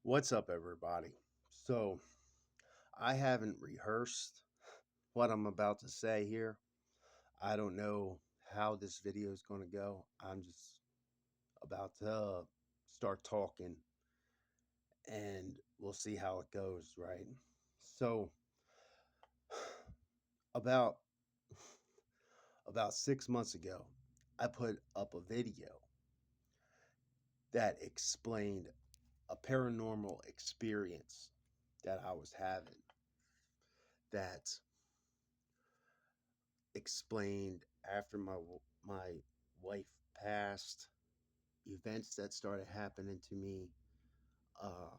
What's up, everybody? So, I haven't rehearsed what I'm about to say here. I don't know how this video is going to go. I'm just about to start talking and we'll see how it goes, right? So, about about 6 months ago, I put up a video that explained a paranormal experience that I was having that explained after my wife passed, events that started happening to me. Uh,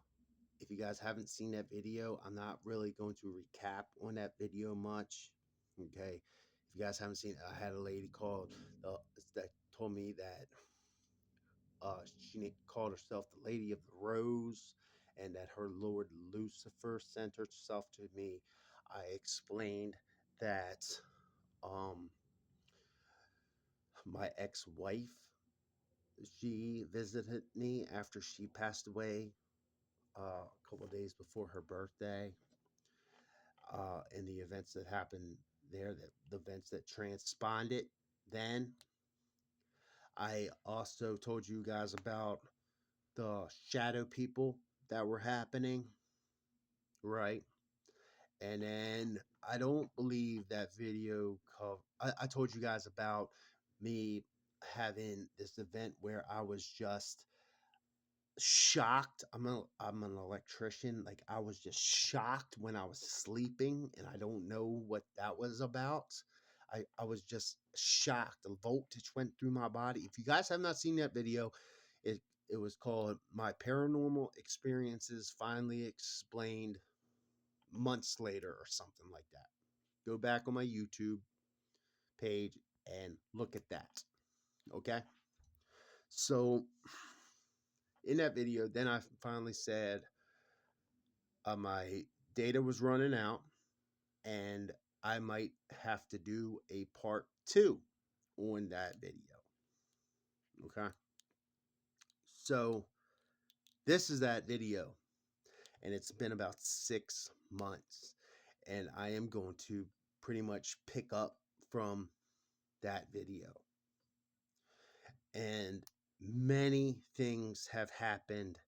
if you guys haven't seen that video, I'm not really going to recap on that video much. Okay, if you guys haven't seen it, I had a lady that told me that she called herself the Lady of the Rose, and that her Lord Lucifer sent herself to me. I explained that um my ex-wife, she visited me after she passed away a couple of days before her birthday, and the events that happened there, that the events that transponded then. I also told you guys about the shadow people that were happening, right? And then I don't believe that video I told you guys about me having this event where I was just shocked. I'm an electrician. Like, I was just shocked when I was sleeping, and I don't know what that was about. I was just shocked. The voltage went through my body. If you guys have not seen that video, it it was called My Paranormal Experiences Finally Explained Months Later or something like that. Go back on my YouTube page and look at that. Okay? So in that video, then I finally said, my data was running out and I might have to do a part two on that video. Okay. So this is that video, and it's been about 6 months, and I am going to pretty much pick up from that video. And many things have happened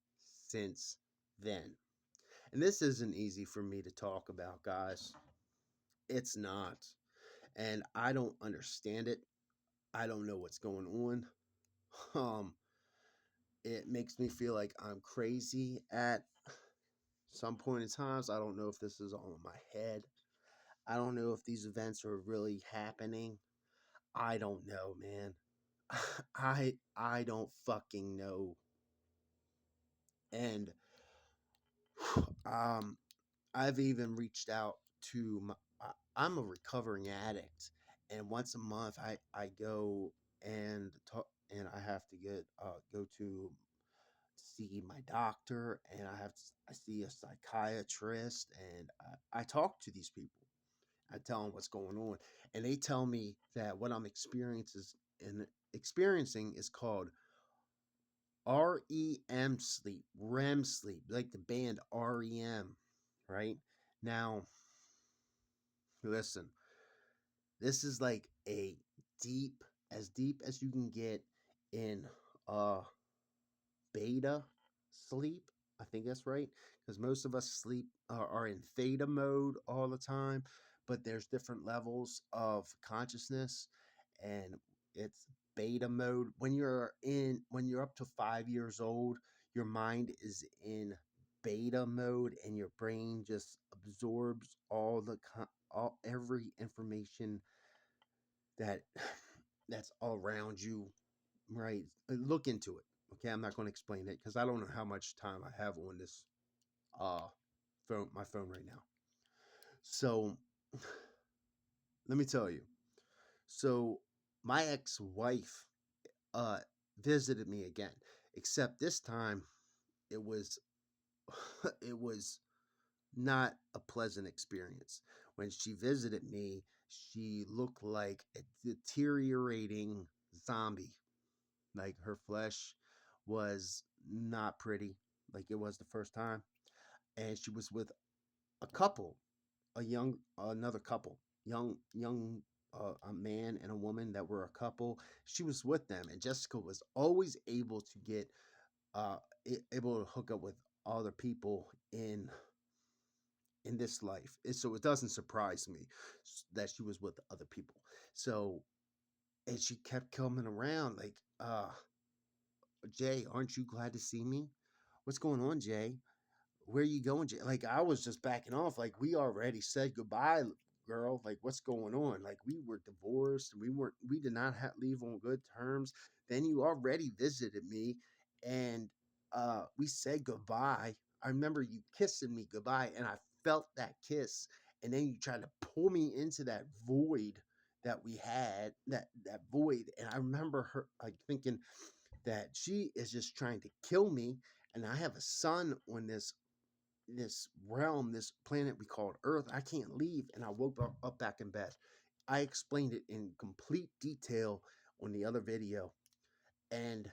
since then. And this isn't easy for me to talk about, guys. It's not. And I don't understand it. I don't know what's going on. Um, it makes me feel like I'm crazy at some point in times. I don't know if this is all in my head. I don't know if these events are really happening. I don't know, man. I don't fucking know. And um I've even reached out to I'm a recovering addict, and once a month I go and talk, and I have to go to see my doctor, and I see a psychiatrist, and I talk to these people. I tell them what's going on, and they tell me that what I'm experiencing is called REM sleep, REM sleep, like the band REM, right? Now, listen, this is like a deep as you can get in uh beta sleep. I think that's right, because most of us sleep are in theta mode all the time, but there's different levels of consciousness, and it's beta mode. When you're up to 5 years old, your mind is in beta mode, and your brain just absorbs all every information that that's all around you, right? Look into it. Okay, I'm not going to explain it because I don't know how much time I have on this uh my phone right now. So let me tell you. So my ex-wife uh visited me again, except this time it was it was not a pleasant experience. When she visited me, she looked like a deteriorating zombie. Like, her flesh was not pretty. like it was the first time. And she was with a couple, another couple, young, a man and a woman that were a couple. She was with them, and Jessica was always able to get uh able to hook up with other people in this life. So it doesn't surprise me that she was with other people. So, and she kept coming around like, Jay, aren't you glad to see me? What's going on, Jay? Where you going, Jay? Like, I was just backing off. Like, we already said goodbye, girl. Like, what's going on? Like, we were divorced. We did not leave on good terms. Then you already visited me, and we said goodbye. I remember you kissing me goodbye, and I felt that kiss. And then you tried to pull me into that void that we had, that void. And I remember her like thinking that she is just trying to kill me, and I have a son on this realm, this planet we called Earth. I can't leave. And I woke up back in bed. I explained it in complete detail on the other video. And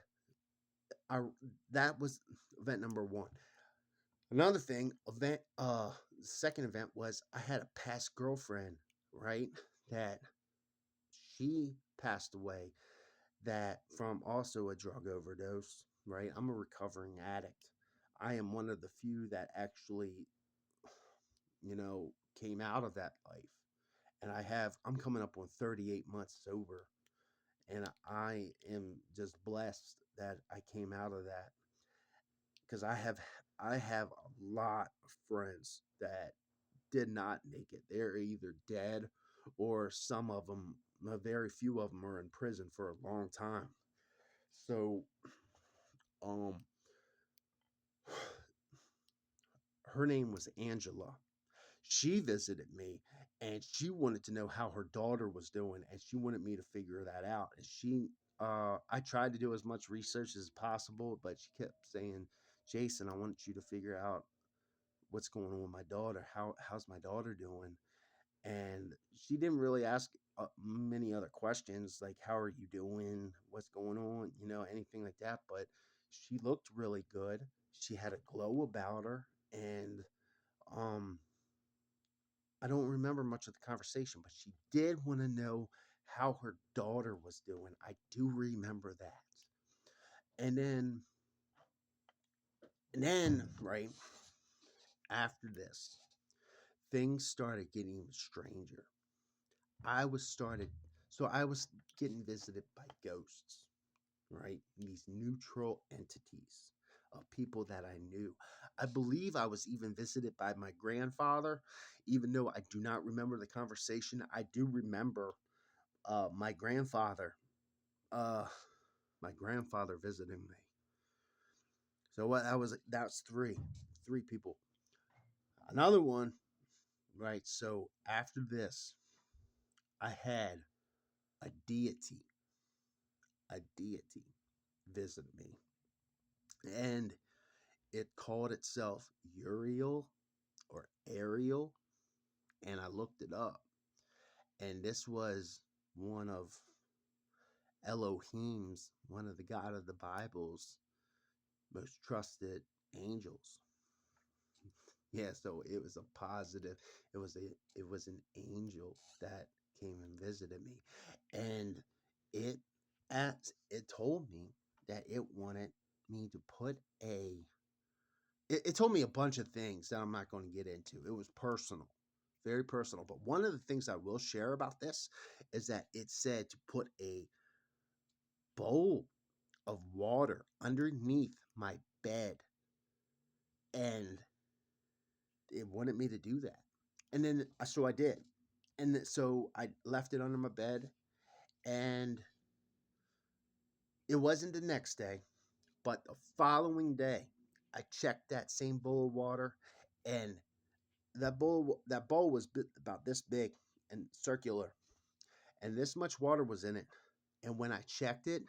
I that was event number one. Another thing, second event was I had a past girlfriend, right? That she passed away that from also a drug overdose, right? I'm a recovering addict. I am one of the few that actually, came out of that life. And I'm coming up on 38 months sober. And I am just blessed that I came out of that because I have a lot of friends that did not make it. They're either dead or some of them, a very few of them are in prison for a long time. So, um, her name was Angela. She visited me and she wanted to know how her daughter was doing and she wanted me to figure that out. And I tried to do as much research as possible, but she kept saying, Jason, I want you to figure out what's going on with my daughter. How's my daughter doing? And she didn't really ask many other questions like, how are you doing? What's going on? Anything like that. But she looked really good. She had a glow about her. And um, I don't remember much of the conversation, but she did want to know how her daughter was doing. I do remember that. And then, right after this, things started getting stranger. I was started, so I was getting visited by ghosts, right? These neutral entities of people that I knew. I believe I was even visited by my grandfather, even though I do not remember the conversation. I do remember my grandfather, uh, visiting me. So that's three people. Another one, right? So after this, I had a deity, a deity visit me, and it called itself Uriel or Ariel, and I looked it up, and this was one of Elohim's, one of the God of the Bible's most trusted angels. Yeah, so it was a positive. It was an angel that came and visited me, and it it told me that it wanted me to put it told me a bunch of things that I'm not going to get into. It was personal, very personal. But one of the things I will share about this is that it said to put a bowl of water underneath my bed, and it wanted me to do that. And then so I did. And so I left it under my bed, and it wasn't the next day, but the following day I checked that same bowl of water, and that bowl was about this big and circular, and this much water was in it. And when I checked it,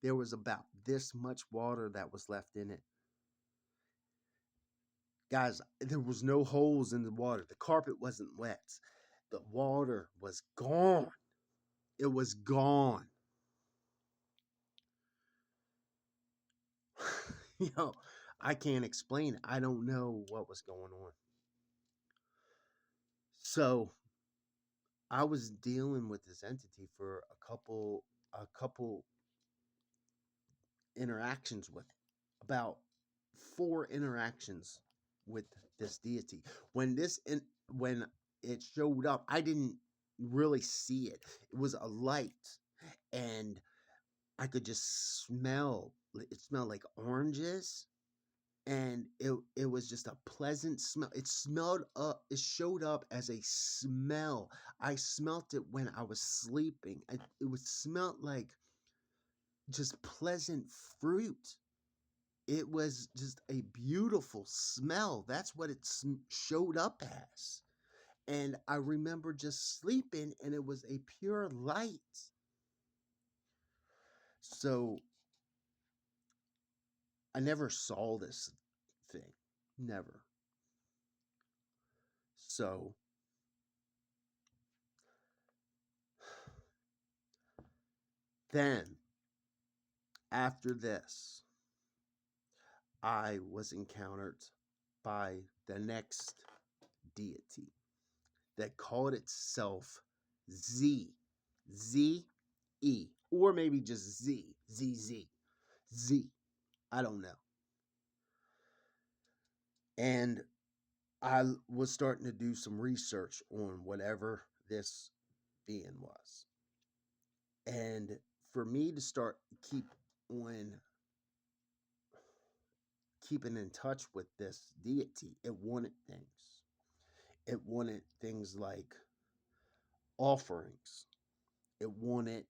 there was about this much water that was left in it. Guys, there was no holes in the water. The carpet wasn't wet. The water was gone. It was gone. you know, I can't explain it. I don't know what was going on. So I was dealing with this entity for a couple interactions with it. About 4 interactions with this deity. When it showed up, I didn't really see it. It was a light, and I could just smell it. Smelled like oranges, and it was just a pleasant smell. It smelled up. It showed up as a smell. I smelt it when I was sleeping. It was smelled like just pleasant fruit. It was just a beautiful smell. That's what it showed up as. And I remember just sleeping, and it was a pure light. So I never saw this thing. Never. So then, after this, I was encountered by the next deity that called itself Z. Z E. Or maybe just Z. Z Z. Z. I don't know. And I was starting to do some research on whatever this being was. And for me to start on keeping in touch with this deity, it wanted things. It wanted things like offerings. It wanted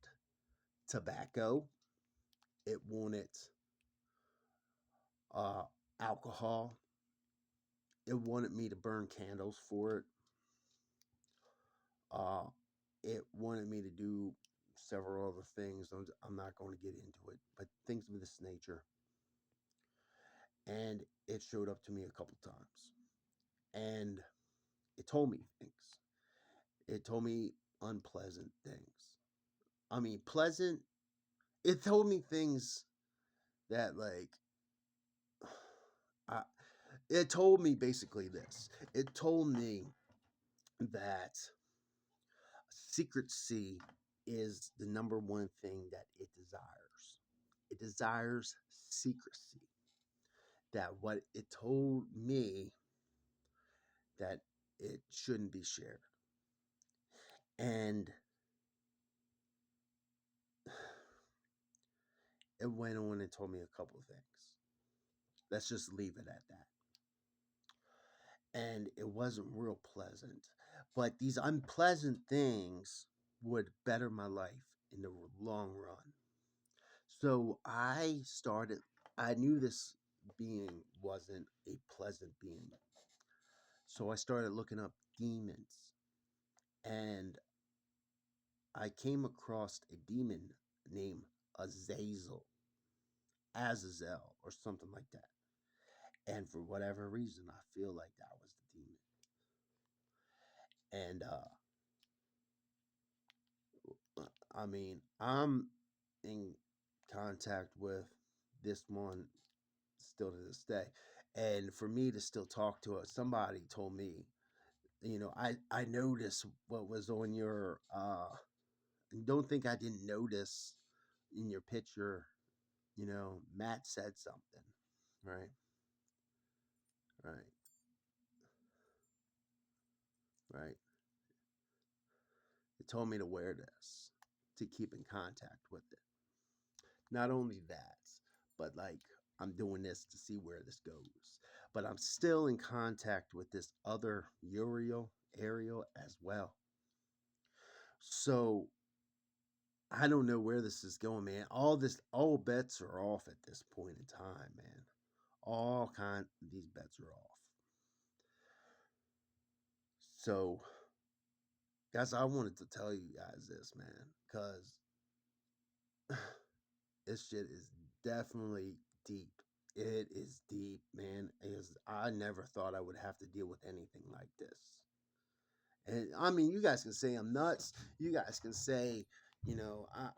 tobacco. It wanted uh, alcohol. It wanted me to burn candles for it. Uh, it wanted me to do several other things. I'm not going to get into it, but things of this nature. And it showed up to me a couple times. And it told me things. It told me unpleasant things. I mean, pleasant. It told me things that, like, I, it told me basically this. It told me that secrecy is the number one thing that it desires. It desires secrecy. That what it told me that it shouldn't be shared. And it went on and told me a couple of things. Let's just leave it at that. And it wasn't real pleasant. But these unpleasant things would better my life in the long run. So I knew this being wasn't a pleasant being. So I started looking up demons. And I came across a demon named Azazel, Azazel, or something like that. And for whatever reason, I feel like that was the demon. And I mean, I'm in contact with this one still to this day. And for me to still talk to it, somebody told me, I noticed what was on your don't think I didn't notice in your picture, Matt said something. Right, right, right. It told me to wear this to keep in contact with it. Not only that, but like I'm doing this to see where this goes. But I'm still in contact with this other Ariel as well. So I don't know where this is going, man. All bets are off at this point in time, man. These bets are off. So, guys, I wanted to tell you guys this, man, because this shit is definitely deep. It is deep, man. I never thought I would have to deal with anything like this. And I mean, you guys can say I'm nuts. You guys can say,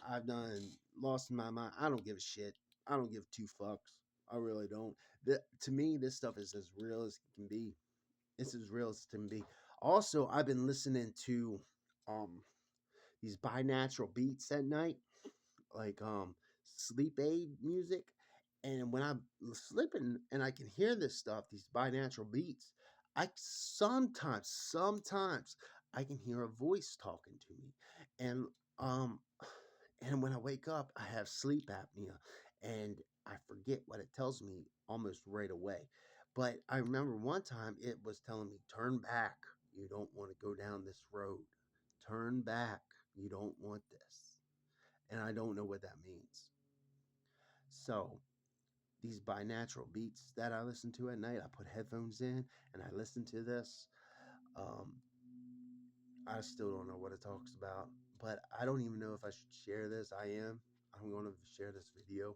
I've done lost my mind. I don't give a shit. I don't give two fucks. I really don't. To me, this stuff is as real as it can be. It's as real as it can be. Also, I've been listening to um these binatural beats at night, like sleep aid music. And when I'm sleeping and I can hear this stuff, these binatural beats, I sometimes I can hear a voice talking to me. And um and when I wake up, I have sleep apnea and I forget what it tells me almost right away. But I remember one time it was telling me, turn back. You don't want to go down this road. Turn back. You don't want this. And I don't know what that means. So, these binatural beats that I listen to at night, I put headphones in and I listen to this. Um, I still don't know what it talks about, but I don't even know if I should share this. I'm going to share this video.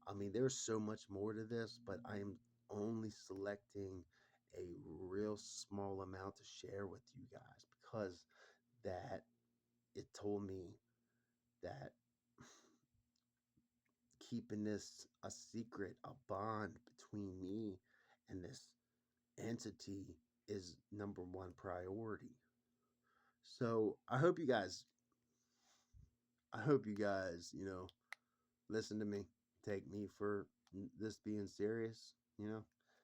I mean, there's so much more to this, but I am only selecting a real small amount to share with you guys because that it told me that keeping this a secret, a bond between me and this entity is number one priority. So I hope you guys, listen to me, take me for this being serious, you know.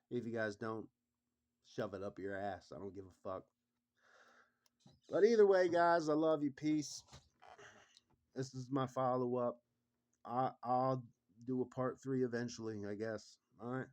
If you guys don't, shove it up your ass. I don't give a fuck. But either way, guys, I love you. Peace. This is my follow up. I'll do a part 3 eventually, I guess. All right.